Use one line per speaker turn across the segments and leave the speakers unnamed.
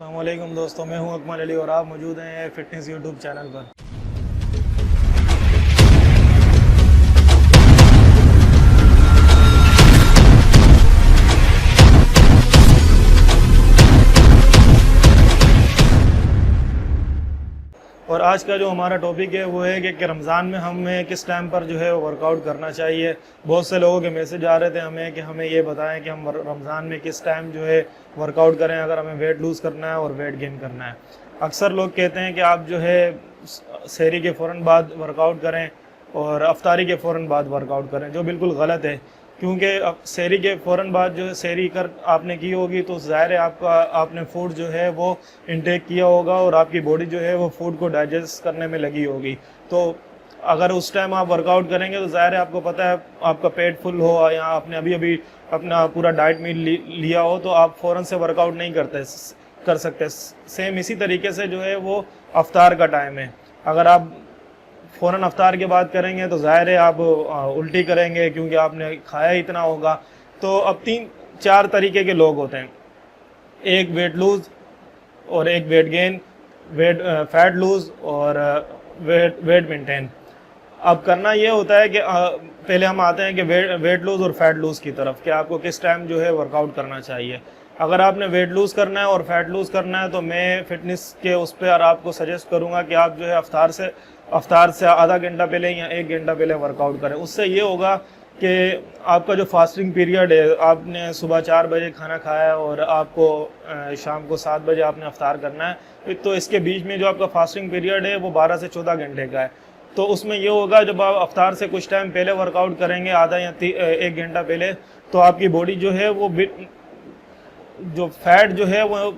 अस्सलामुअलैकुम दोस्तों, मैं हूं अकमल अली और आप मौजूद हैं फिटनेस यूट्यूब चैनल पर। और आज का जो हमारा टॉपिक है वो है कि रमज़ान में हमें किस टाइम पर जो है वर्कआउट करना चाहिए। बहुत से लोगों के मैसेज आ रहे थे हमें कि हमें ये बताएं कि हम रमज़ान में किस टाइम जो है वर्कआउट करें अगर हमें वेट लूज़ करना है और वेट गेन करना है। अक्सर लोग कहते हैं कि आप जो है सहरी के फ़ौरन बाद वर्कआउट करें और अफ्तारी के फ़ौरन बाद वर्कआउट करें, जो बिल्कुल गलत है। क्योंकि सहरी के फ़ौरन बाद जो है सहरी कर आपने की होगी तो ज़ाहिर है आपने फूड जो है वो इनटेक किया होगा और आपकी बॉडी जो है वो फूड को डाइजेस्ट करने में लगी होगी। तो अगर उस टाइम आप वर्कआउट करेंगे तो ज़ाहिर है आपको पता है आपका पेट फुल हो या आपने अभी अपना पूरा डाइट मील लिया हो तो आप फ़ौरन से वर्कआउट नहीं कर सकते। सेम इसी तरीके से जो है वो अफ्तार का टाइम है, अगर आप फ़ौरन अफ्तार के बाद करेंगे तो ज़ाहिर है आप उल्टी करेंगे क्योंकि आपने खाया ही इतना होगा। तो अब 3-4 तरीके के लोग होते हैं, एक वेट लूज़ और एक वेट गेन, फैट लूज़ और वेट मेंटेन। अब करना ये होता है कि पहले हम आते हैं कि वेट लूज़ और फैट लूज़ की तरफ, कि आपको किस टाइम जो है वर्कआउट करना चाहिए। अगर आपने वेट लूज़ करना है और फैट लूज़ करना है तो मैं फ़िटनेस के उस पर आपको सजेस्ट करूँगा कि आप जो है अफ्तार से आधा घंटा पहले या 1 घंटा पहले वर्कआउट करें। उससे ये होगा कि आपका जो फास्टिंग पीरियड है, आपने सुबह 4 बजे खाना खाया और आपको शाम को 7 बजे आपने अफ्तार करना है, तो इसके बीच में जो आपका फास्टिंग पीरियड है वो 12 से 14 घंटे का है। तो उसमें ये होगा जब आप अफ्तार से कुछ टाइम पहले वर्कआउट करेंगे, आधा या 1 घंटा पहले, तो आपकी बॉडी जो है वो जो फैट जो है वो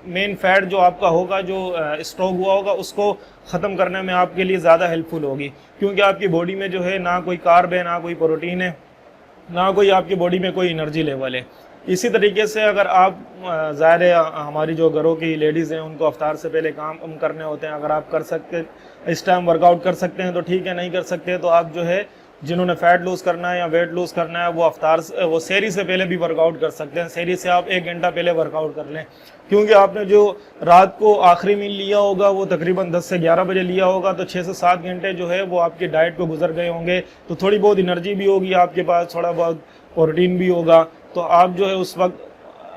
मेन फैट जो आपका होगा, जो स्टॉक हुआ होगा, उसको ख़त्म करने में आपके लिए ज़्यादा हेल्पफुल होगी। क्योंकि आपकी बॉडी में जो है ना कोई कार्ब है, ना कोई प्रोटीन है, ना कोई आपकी बॉडी में कोई एनर्जी लेवल है। इसी तरीके से अगर आप ज़ाहिर है हमारी जो घरों की लेडीज़ हैं उनको अफ्तार से पहले काम करने होते हैं, अगर आप कर सकते इस टाइम वर्कआउट कर सकते हैं तो ठीक है, नहीं कर सकते तो आप जो है जिन्होंने फैट लूज़ करना है या वेट लूज़ करना है वो सहरी से पहले भी वर्कआउट कर सकते हैं। सहरी से आप 1 घंटा पहले वर्कआउट कर लें, क्योंकि आपने जो रात को आखिरी मील लिया होगा वो तकरीबन 10 से 11 बजे लिया होगा, तो 6 से 7 घंटे जो है वो आपकी डाइट को गुजर गए होंगे। तो थोड़ी बहुत एनर्जी भी होगी आपके पास, थोड़ा बहुत प्रोटीन भी होगा, तो आप जो है उस वक्त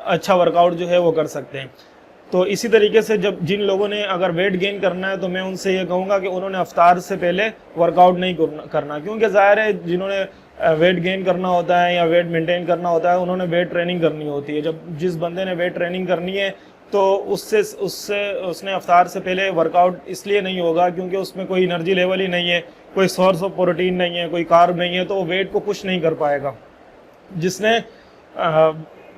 अच्छा वर्कआउट जो है वो कर सकते हैं। तो इसी तरीके से जिन लोगों ने अगर वेट गेन करना है तो मैं उनसे ये कहूँगा कि उन्होंने अफ्तार से पहले वर्कआउट नहीं करना, क्योंकि ज़ाहिर है जिन्होंने वेट गेन करना होता है या वेट मेंटेन करना होता है उन्होंने वेट ट्रेनिंग करनी होती है। जिस बंदे ने वेट ट्रेनिंग करनी है तो उसने अफ्तार से पहले वर्कआउट इसलिए नहीं होगा क्योंकि उसमें कोई एनर्जी लेवल ही नहीं है, कोई सोर्स ऑफ प्रोटीन नहीं है, कोई कार्ब नहीं है, तो वो वेट को पुश नहीं कर पाएगा। जिसने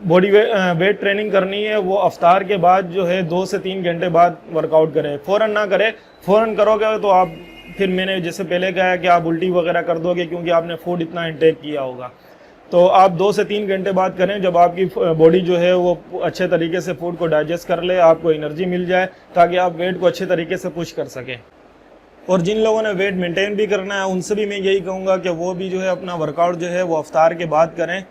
बॉडी वेट ट्रेनिंग करनी है वो अफ्तार के बाद जो है 2 से 3 घंटे बाद वर्कआउट करे, फ़ौरन ना करे। फ़ौरन करोगे तो आप फिर मैंने जैसे पहले कहा कि आप उल्टी वगैरह कर दोगे क्योंकि आपने फूड इतना इंटेक किया होगा। तो आप 2 से 3 घंटे बाद करें जब आपकी बॉडी जो है वो अच्छे तरीके से फूड को डाइजेस्ट कर ले, आपको एनर्जी मिल जाए ताकि आप वेट को अच्छे तरीके से पुश कर सकें। और जिन लोगों ने वेट मेंटेन भी करना है उनसे भी मैं यही कहूँगा कि वो भी जो है अपना वर्कआउट जो है वो अफ्तार के बाद करें,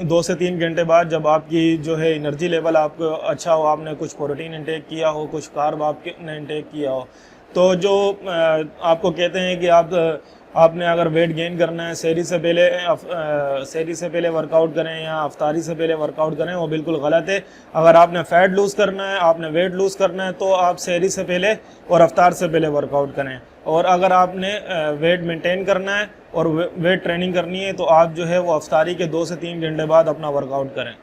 2 से 3 घंटे बाद, जब आपकी जो है एनर्जी लेवल आपको अच्छा हो, आपने कुछ प्रोटीन इंटेक किया हो, कुछ कार्ब आपने इंटेक किया हो। तो जो आपको कहते हैं कि आपने अगर वेट गेन करना है सहरी से पहले वर्कआउट करें या अफ्तारी से पहले वर्कआउट करें, वो बिल्कुल गलत है। अगर आपने फैट लूज़ करना है, आपने वेट लूज़ करना है तो आप सहरी से पहले और अफ्तार से पहले वर्कआउट करें। और अगर आपने वेट मेंटेन करना है और वेट ट्रेनिंग करनी है तो आप जो है वो अफ्तारी के 2 से 3 घंटे बाद अपना वर्कआउट करें।